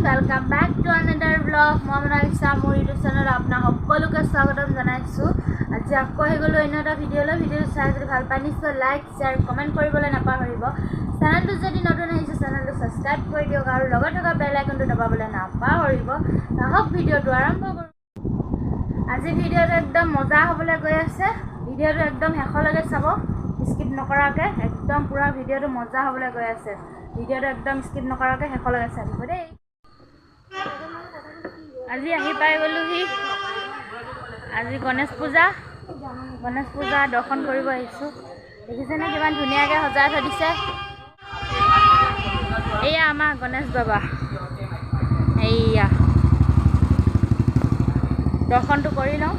welcome back to another blog मैं मोनालिसा मोर YouTube channel अपना सकलोके स्वागतम जनाइछु आज आको आहि गलो इन एटा भिडिओ चाइ जदि ভাল पाइ निश्चय लाइक शेयर कमेन्ट কৰিবলৈ नापाहरिब चैनलটো যদি নতুন আহিছে चैनलটো सब्सक्राइब কৰি দিয়ক আৰু লগত থকা বেল আইকনটো দবাবলৈ নাপাহৰিব হক ভিডিওটো আৰম্ভ কৰো আজি ভিডিওটো একদম মজা হ'বলৈ গৈ আছে ভিডিওটো একদম হেখলৈকে চাব স্কিপ নকৰাকে একদম পুৰা ভিডিওটো মজা হ'বলৈ গৈ আছে ভিডিওটো একদম স্কিপ নকৰাকে হেখলৈকে চাব দেই আজি আহি পাই গলোহি আজি গণেশ পূজা দৰ্শন কৰিব আহিছো দেখিছেনে কিমান ধুনীয়াকৈ সজাই থৈ দিছে এয়া আমাৰ গণেশ বাবা এয়া দৰ্শনটো কৰি লওঁ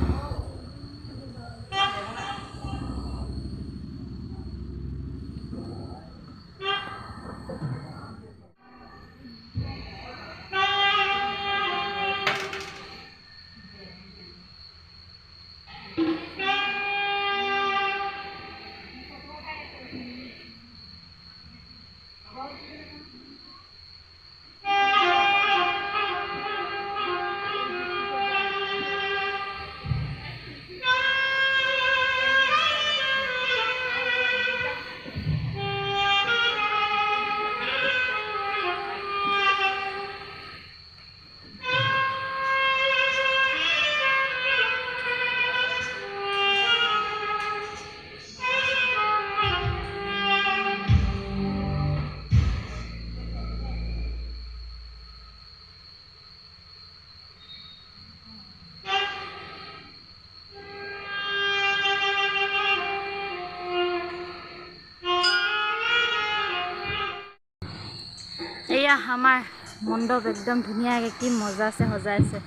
এয়া আমাৰ মণ্ডপ একদম ধুনীয়াকৈ কি মজা আছে সজাইছে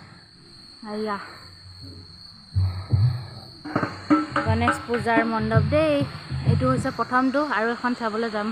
এয়া গণেশ পূজাৰ মণ্ডপ দেই এইটো হৈছে প্ৰথমটো আৰু এখন চাবলৈ যাম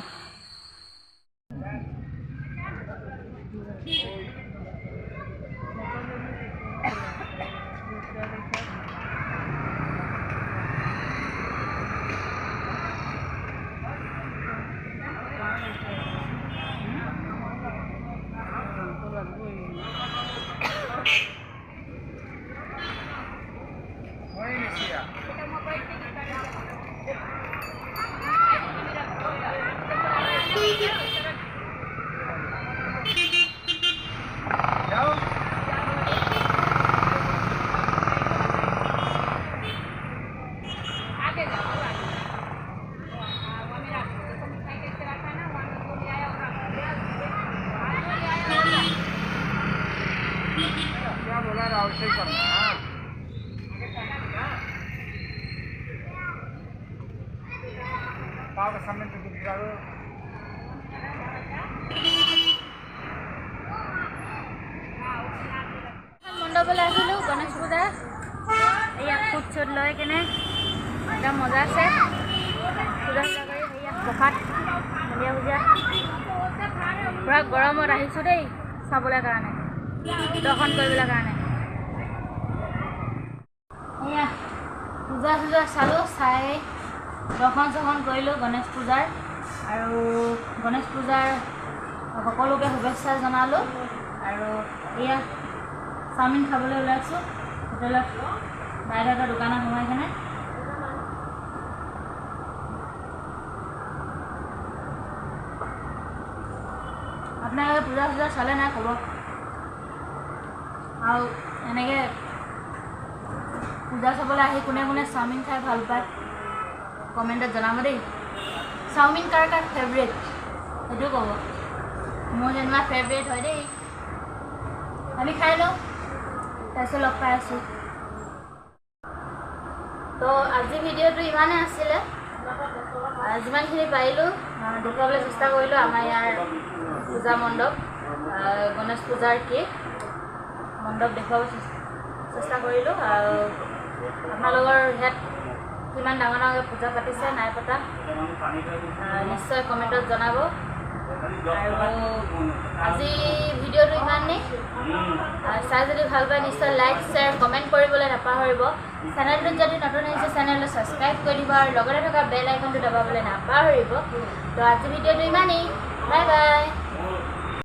মণ্ডপলৈ আহিলোঁ গণেশ পূজা এয়া ফুট চুট লৈ কিনে একদম মজা আছে পূজা কৰি এয়া প্ৰসাদ সন্ধিয়া পূজা পুৰা গৰমত আহিছোঁ দেই চাবলৈ কাৰণে দৰ্শন কৰিবলৈ কাৰণে এয়া পূজা চালোঁ চাই দৰ্শন কৰিলোঁ গণেশ পূজাৰ আৰু গণেশ পূজাৰ সকলোকে শুভেচ্ছা জনালোঁ আৰু এয়া চাওমিন খাবলৈ ওলাইছোঁ হোটেলত বাইদেউহঁতৰ দোকানত সোমাই কিনে আপোনালোকে পূজা চালে নাই ক'ব আৰু এনেকৈ পূজা চাবলৈ আহি কোনে কোনে চাওমিন খাই ভাল পায় কমেণ্টত জনাব দেই চাওমিন কাৰ ফেভৰেট সেইটো ক'ব মোৰ যেনিবা ফেভৰেট হয় দেই আমি খাই লওঁ তাৰপিছত লগ পাই আছোঁ তো আজি ভিডিঅ'টো ইমানেই আছিলে যিমানখিনি পাৰিলোঁ দেখুৱাবলৈ চেষ্টা কৰিলোঁ আমাৰ ইয়াৰ পূজা মণ্ডপ গণেশ পূজাৰ মণ্ডপ দেখুৱাব চেষ্টা কৰিলোঁ আৰু আপোনালোকৰ ইয়াত কিমান ডাঙৰকৈ পূজা পাতিছে নাই পতা নিশ্চয় কমেণ্টত জনাব আৰু আজি ভিডিঅ'টো ইমানেই চাই যদি ভাল পায় নিশ্চয় লাইক শ্বেয়াৰ কমেণ্ট কৰিবলৈ নাপাহৰিব চেনেলটোত যদি নতুন আহিছে চেনেলটো ছাবস্ক্ৰাইব কৰি দিব আৰু লগতে থকা বেল আইকনটো দবাবলৈ নাপাহৰিব তো আজি ভিডিঅ'টো ইমানেই বাই বাই